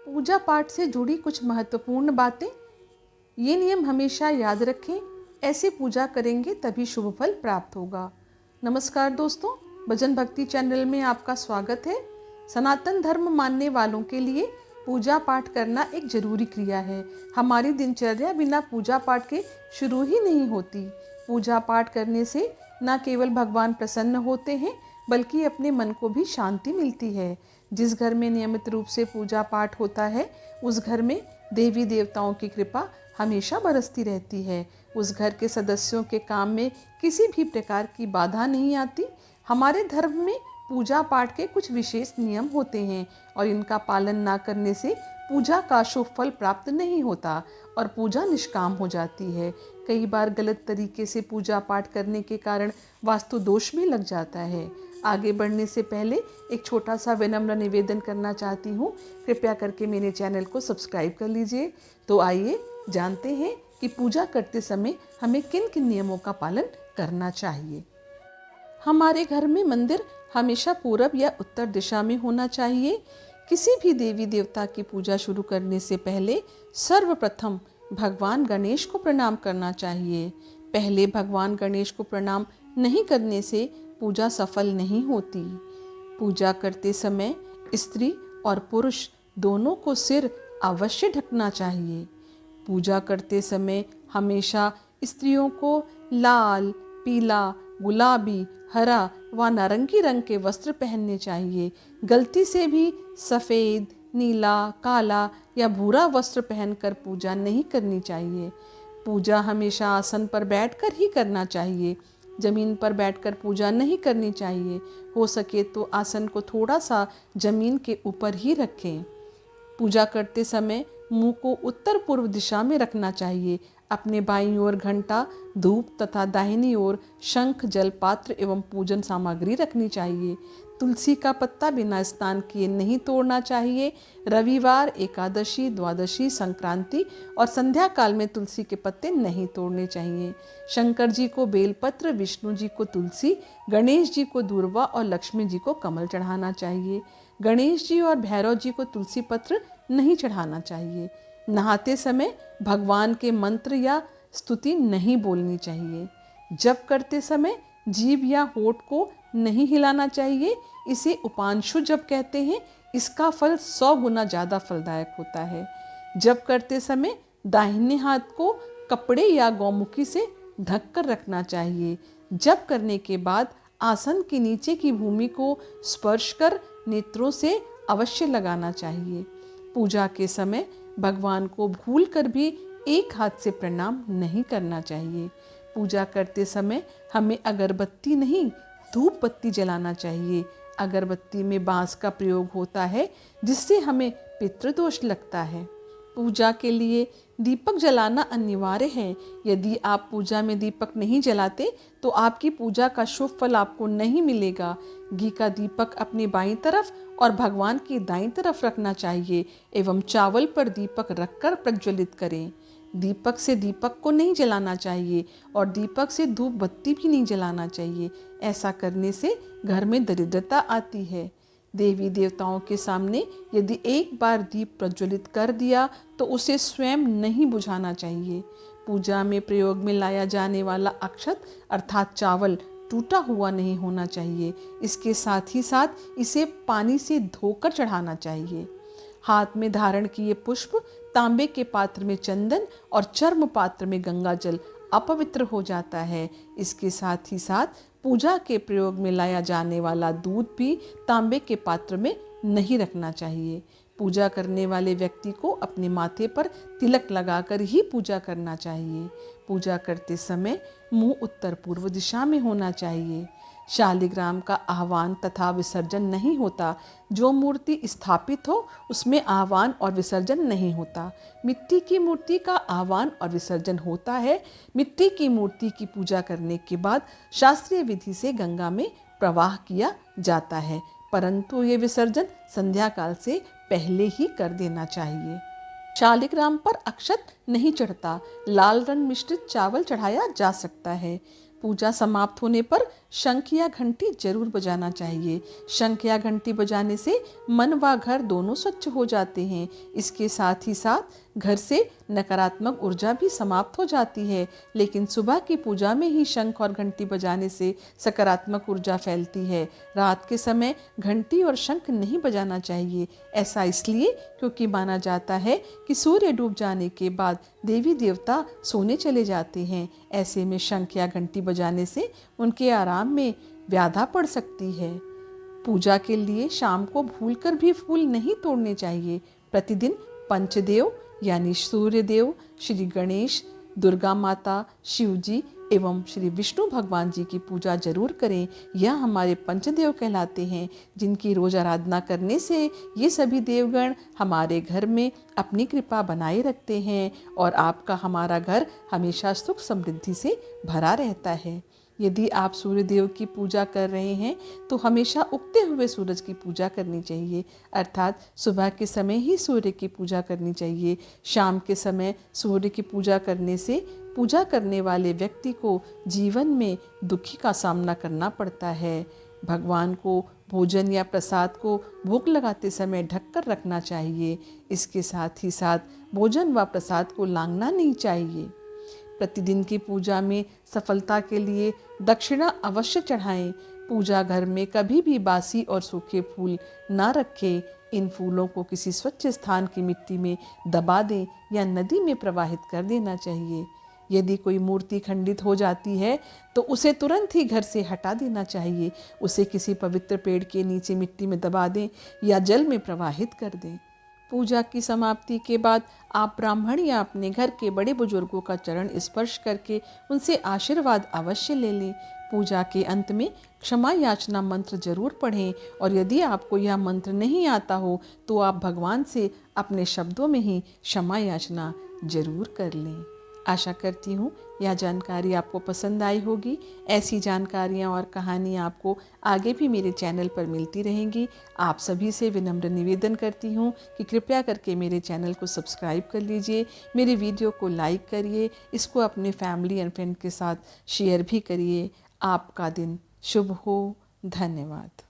पूजा पाठ से जुड़ी कुछ महत्वपूर्ण बातें। ये नियम हमेशा याद रखें, ऐसे पूजा करेंगे तभी शुभ फल प्राप्त होगा। नमस्कार दोस्तों, भजन भक्ति चैनल में आपका स्वागत है। सनातन धर्म मानने वालों के लिए पूजा पाठ करना एक जरूरी क्रिया है। हमारी दिनचर्या बिना पूजा पाठ के शुरू ही नहीं होती। पूजा पाठ करने से न केवल भगवान प्रसन्न होते हैं, बल्कि अपने मन को भी शांति मिलती है। जिस घर में नियमित रूप से पूजा पाठ होता है, उस घर में देवी देवताओं की कृपा हमेशा बरसती रहती है। उस घर के सदस्यों के काम में किसी भी प्रकार की बाधा नहीं आती। हमारे धर्म में पूजा पाठ के कुछ विशेष नियम होते हैं और इनका पालन ना करने से पूजा का शुभ फल प्राप्त नहीं होता और पूजा निष्काम हो जाती है। कई बार गलत तरीके से पूजा पाठ करने के कारण वास्तु दोष भी लग जाता है। आगे बढ़ने से पहले एक छोटा सा विनम्र निवेदन करना चाहती हूँ। कृपया करके मेरे चैनल को सब्सक्राइब कर लीजिए। तो आइए जानते हैं कि पूजा करते समय हमें किन किन नियमों का पालन करना चाहिए। हमारे घर में मंदिर हमेशा पूरब या उत्तर दिशा में होना चाहिए। किसी भी देवी देवता की पूजा शुरू करने से पहले सर्वप्रथम भगवान गणेश को प्रणाम करना चाहिए। पहले भगवान गणेश को प्रणाम नहीं करने से पूजा सफल नहीं होती। पूजा करते समय स्त्री और पुरुष दोनों को सिर अवश्य ढकना चाहिए। पूजा करते समय हमेशा स्त्रियों को लाल, पीला, गुलाबी, हरा व नारंगी रंग के वस्त्र पहनने चाहिए। गलती से भी सफ़ेद, नीला, काला या भूरा वस्त्र पहनकर पूजा नहीं करनी चाहिए। पूजा हमेशा आसन पर बैठकर ही करना चाहिए। जमीन पर बैठकर पूजा नहीं करनी चाहिए। हो सके तो आसन को थोड़ा सा जमीन के ऊपर ही रखें। पूजा करते समय मुंह को उत्तर पूर्व दिशा में रखना चाहिए। अपने बाईं ओर घंटा, धूप तथा दाहिनी ओर शंख, जल पात्र एवं पूजन सामग्री रखनी चाहिए। तुलसी का पत्ता बिना स्नान किए नहीं तोड़ना चाहिए। रविवार, एकादशी, द्वादशी, संक्रांति और संध्या काल में तुलसी के पत्ते नहीं तोड़ने चाहिए। शंकर जी को बेलपत्र, विष्णु जी को तुलसी, गणेश जी को दूर्वा और लक्ष्मी जी को कमल चढ़ाना चाहिए। गणेश जी और भैरव जी को तुलसी पत्र नहीं चढ़ाना चाहिए। नहाते समय भगवान के मंत्र या स्तुति नहीं बोलनी चाहिए। जप करते समय जीभ या होठ को नहीं हिलाना चाहिए। इसे उपांशु जप कहते हैं। इसका फल 100 गुना ज़्यादा फलदायक होता है। जप करते समय दाहिने हाथ को कपड़े या गौमुखी से ढक कर रखना चाहिए। जप करने के बाद आसन के नीचे की भूमि को स्पर्श कर नेत्रों से अवश्य लगाना चाहिए। पूजा के समय भगवान को भूल कर भी एक हाथ से प्रणाम नहीं करना चाहिए। पूजा करते समय हमें अगरबत्ती नहीं, धूप बत्ती जलाना चाहिए। अगरबत्ती में बांस का प्रयोग होता है, जिससे हमें पितृदोष लगता है। पूजा के लिए दीपक जलाना अनिवार्य है। यदि आप पूजा में दीपक नहीं जलाते तो आपकी पूजा का शुभ फल आपको नहीं मिलेगा। घी का दीपक अपनी बाईं तरफ और भगवान की दाईं तरफ रखना चाहिए एवं चावल पर दीपक रखकर प्रज्वलित करें। दीपक से दीपक को नहीं जलाना चाहिए और दीपक से धूप बत्ती भी नहीं जलाना चाहिए। ऐसा करने से घर में दरिद्रता आती है। देवी देवताओं के सामने यदि एक बार दीप प्रज्वलित कर दिया तो उसे स्वयं नहीं बुझाना चाहिए। पूजा में प्रयोग में लाया जाने वाला अक्षत अर्थात चावल टूटा हुआ नहीं होना चाहिए। इसके साथ ही साथ इसे पानी से धोकर चढ़ाना चाहिए। हाथ में धारण किए पुष्प, तांबे के पात्र में चंदन और चर्म पात्र में गंगा जल अपवित्र हो जाता है। इसके साथ ही साथ पूजा के प्रयोग में लाया जाने वाला दूध भी तांबे के पात्र में नहीं रखना चाहिए। पूजा करने वाले व्यक्ति को अपने माथे पर तिलक लगाकर ही पूजा करना चाहिए। पूजा करते समय मुंह उत्तर पूर्व दिशा में होना चाहिए। शालिग्राम का आह्वान तथा विसर्जन नहीं होता। जो मूर्ति स्थापित हो उसमें आह्वान और विसर्जन नहीं होता। मिट्टी की मूर्ति का आह्वान और विसर्जन होता है। मिट्टी की मूर्ति की पूजा करने के बाद शास्त्रीय विधि से गंगा में प्रवाह किया जाता है, परंतु ये विसर्जन संध्या काल से पहले ही कर देना चाहिए। शालिग्राम पर अक्षत नहीं चढ़ता। लाल रंग मिश्रित चावल चढ़ाया जा सकता है। पूजा समाप्त होने पर शंख या घंटी जरूर बजाना चाहिए। शंख या घंटी बजाने से मन व घर दोनों स्वच्छ हो जाते हैं। इसके साथ ही साथ घर से नकारात्मक ऊर्जा भी समाप्त हो जाती है। लेकिन सुबह की पूजा में ही शंख और घंटी बजाने से सकारात्मक ऊर्जा फैलती है। रात के समय घंटी और शंख नहीं बजाना चाहिए। ऐसा इसलिए क्योंकि माना जाता है कि सूर्य डूब जाने के बाद देवी देवता सोने चले जाते हैं। ऐसे में शंख या घंटी बजाने से उनके आराम में व्याधा पड़ सकती है। पूजा के लिए शाम को भूलकर भी फूल नहीं तोड़ने चाहिए। प्रतिदिन पंचदेव यानी सूर्य देव, श्री गणेश, दुर्गा माता, शिव जी एवं श्री विष्णु भगवान जी की पूजा जरूर करें। यह हमारे पंचदेव कहलाते हैं, जिनकी रोज आराधना करने से ये सभी देवगण हमारे घर में अपनी कृपा बनाए रखते हैं और आपका हमारा घर हमेशा सुख समृद्धि से भरा रहता है। यदि आप सूर्य देव की पूजा कर रहे हैं तो हमेशा उगते हुए सूरज की पूजा करनी चाहिए, अर्थात सुबह के समय ही सूर्य की पूजा करनी चाहिए। शाम के समय सूर्य की पूजा करने से पूजा करने वाले व्यक्ति को जीवन में दुखी का सामना करना पड़ता है। भगवान को भोजन या प्रसाद को भोग लगाते समय ढककर रखना चाहिए। इसके साथ ही साथ भोजन व प्रसाद को लांघना नहीं चाहिए। प्रतिदिन की पूजा में सफलता के लिए दक्षिणा अवश्य चढ़ाएं। पूजा घर में कभी भी बासी और सूखे फूल न रखें। इन फूलों को किसी स्वच्छ स्थान की मिट्टी में दबा दें या नदी में प्रवाहित कर देना चाहिए। यदि कोई मूर्ति खंडित हो जाती है तो उसे तुरंत ही घर से हटा देना चाहिए। उसे किसी पवित्र पेड़ के नीचे मिट्टी में दबा दें या जल में प्रवाहित कर दें। पूजा की समाप्ति के बाद आप ब्राह्मण या अपने घर के बड़े बुजुर्गों का चरण स्पर्श करके उनसे आशीर्वाद अवश्य ले लें। पूजा के अंत में क्षमा याचना मंत्र जरूर पढ़ें और यदि आपको यह मंत्र नहीं आता हो तो आप भगवान से अपने शब्दों में ही क्षमा याचना जरूर कर लें। आशा करती हूँ यह जानकारी आपको पसंद आई होगी। ऐसी जानकारियाँ और कहानियाँ आपको आगे भी मेरे चैनल पर मिलती रहेंगी। आप सभी से विनम्र निवेदन करती हूँ कि कृपया करके मेरे चैनल को सब्सक्राइब कर लीजिए, मेरे वीडियो को लाइक करिए, इसको अपने फैमिली एंड फ्रेंड के साथ शेयर भी करिए। आपका दिन शुभ हो। धन्यवाद।